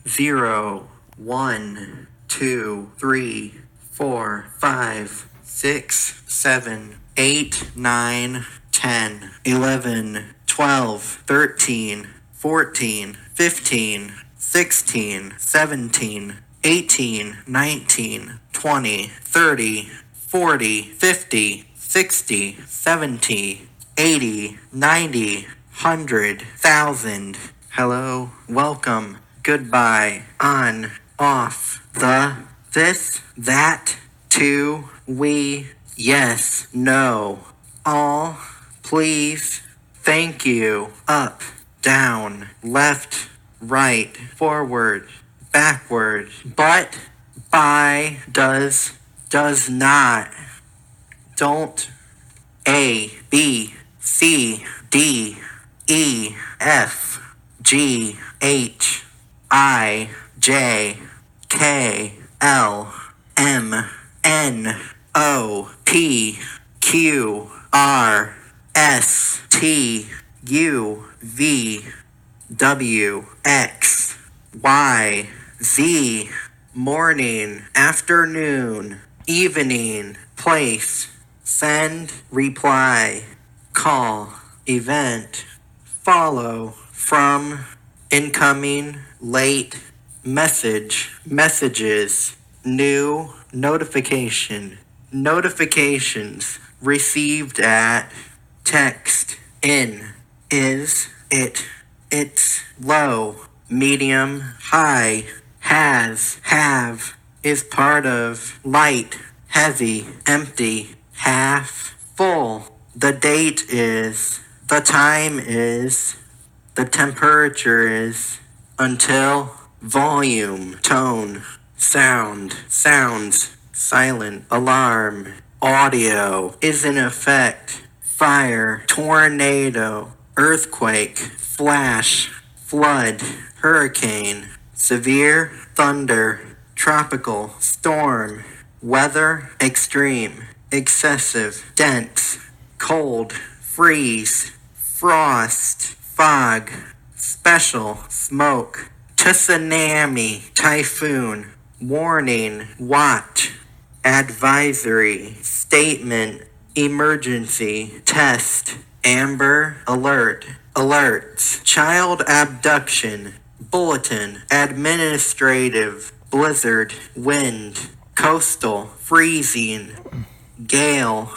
0, 1, 2, 3, 4, 5, 6, 7, 8, 9, 10, 11, 12, 13, 14, 15, 16, 17, 18, 19, 20, 30, 40, 50, 60, 70, 80, 90, 100, 1,000. Hello, welcome, goodbye, on, off, the, this, that, to, we, yes, no, all, please, thank you, up, down, left, right, forward, backward, but, by, does not, don't, A, B, C, D, E, F, G, H, I, J, K, L, M, N, O, P, Q, R, S, T, U, V, W, X, Y, Z, morning, afternoon, evening, place, send, reply, call, event, follow, from, incoming, late, message, messages, new, notification, notifications, received at, text, in, is, it, it's, low, medium, high, has, have, is part of, light, heavy, empty, half, full, the date is, the time is, the temperature is, until, volume, tone, sound, sounds, silent, alarm, audio, is in effect, fire, tornado, earthquake, flash, flood, hurricane, severe, thunder, tropical, storm, weather, extreme, excessive, dense, cold, freeze, frost, fog, special, smoke, tsunami, typhoon, warning, watch, advisory, statement, emergency, test, amber, alert, alerts, child abduction, bulletin, administrative, blizzard, wind, coastal, freezing, gale,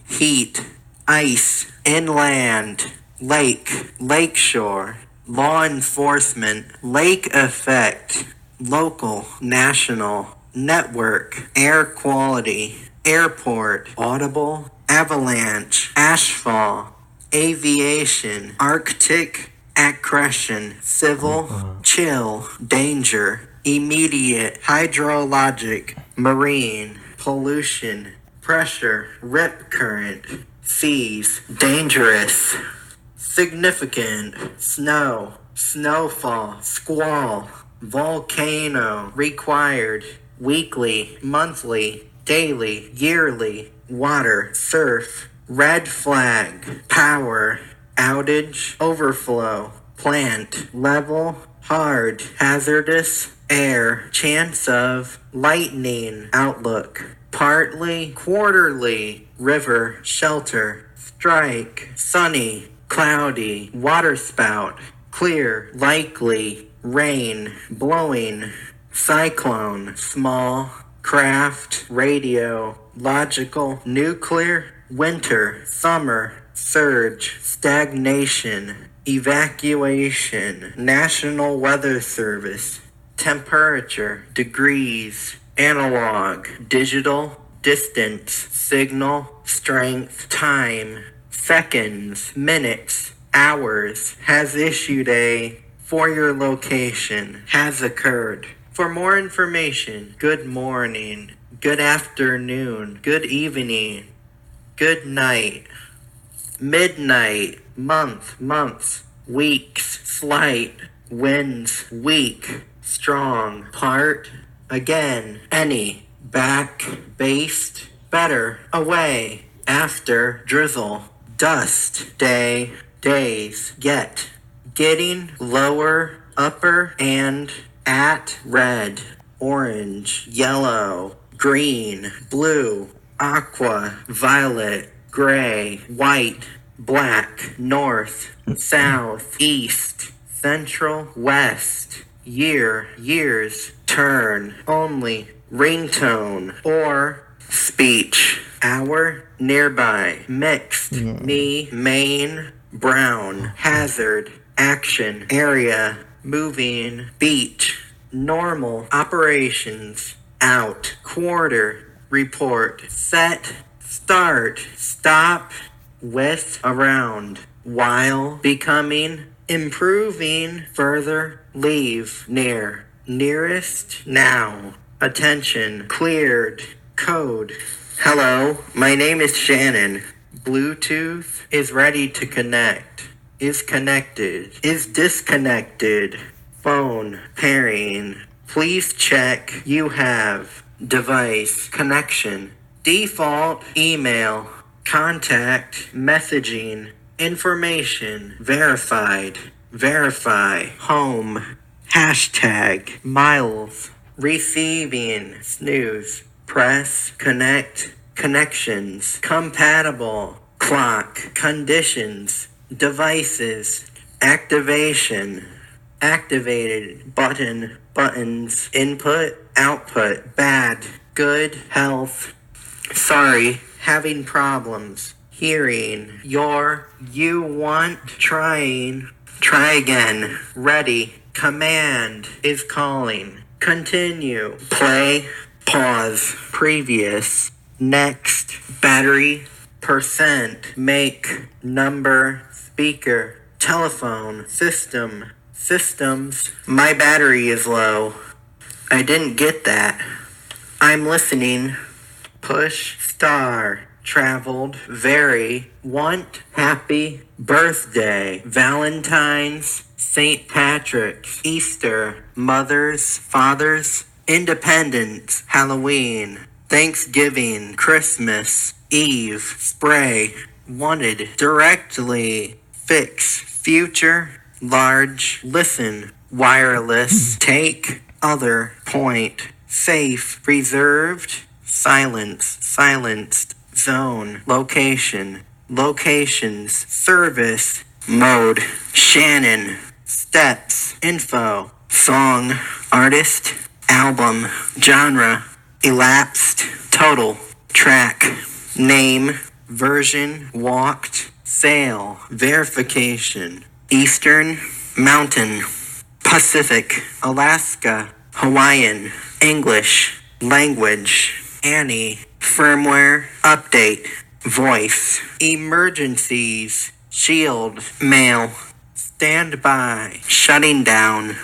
heat, ice, inland, lake, lakeshore, law enforcement, lake effect, local, national, network, air quality, airport, audible, avalanche, ashfall, aviation, arctic, accretion, civil, chill, danger, immediate, hydrologic, marine, pollution, pressure, rip current, seas, dangerous, significant, snow, snowfall, squall, volcano, required, weekly, monthly, daily, yearly, water, surf, red flag, power, outage, overflow, plant, level, hard, hazardous, air, chance of, lightning, outlook, partly, quarterly, river, shelter, strike, sunny, cloudy, waterspout, clear, likely, rain, blowing, cyclone, small, craft, radio, logical, nuclear, winter, summer, surge, stagnation, evacuation, National Weather Service, temperature, degrees, analog, digital, distance, signal, strength, time, seconds, minutes, hours, has issued a, for your location, has occurred. For more information, good morning, good afternoon, good evening, good night, midnight, month, months, weeks, slight, winds, weak, strong, part, again, any, back, based, better, away, after, drizzle, dust, day, days, get, getting, lower, upper, and at red, orange, yellow, green, blue, aqua, violet, gray, white, black, north, south, east, central, west, year, years, turn, only, ringtone, or speech, hour, nearby, mixed, me, main, brown, hazard, action, area, moving, beat, normal, operations, out, quarter, report, set, start, stop, with, around, while, becoming, improving, further, leave, near, nearest, now, attention, cleared, code. Hello, my name is Shannon. Bluetooth is ready to connect. Is connected. Is disconnected. Phone pairing. Please check you have device connection. Default email. Contact messaging. Information verified. Verify. Home. Hashtag miles. Receiving. Snooze. Press. Connect. Connections. Compatible. Clock. Conditions. Devices. Activation. Activated. Button. Buttons. Input. Output. Bad. Good. Health. Sorry. Having problems. Hearing. You want. Trying. Try again. Ready. Command is calling. Continue. Play. Pause. Previous. Next. Battery. Percent. Make. Number. Speaker. Telephone. System. Systems. My battery is low. I didn't get that. I'm listening. Push. Star. Traveled. Very. Want. Happy. Birthday. Valentine's. St. Patrick's. Easter. Mothers. Fathers. Independence. Halloween. Thanksgiving. Christmas. Eve. Spray. Wanted. Directly. Fix. Future. Large. Listen. Wireless. Take. Other. Point. Safe. Reserved. Silence. Silenced. Zone. Location. Locations. Service. Mode. Shannon. Steps. Info. Song. Artist. Album. Genre. Elapsed. Total. Track. Name. Version. Walked. Sale. Verification. Eastern. Mountain. Pacific. Alaska. Hawaiian. English. Language. Annie. Firmware. Update. Voice. Emergencies. Shield. Mail. Standby. Shutting down.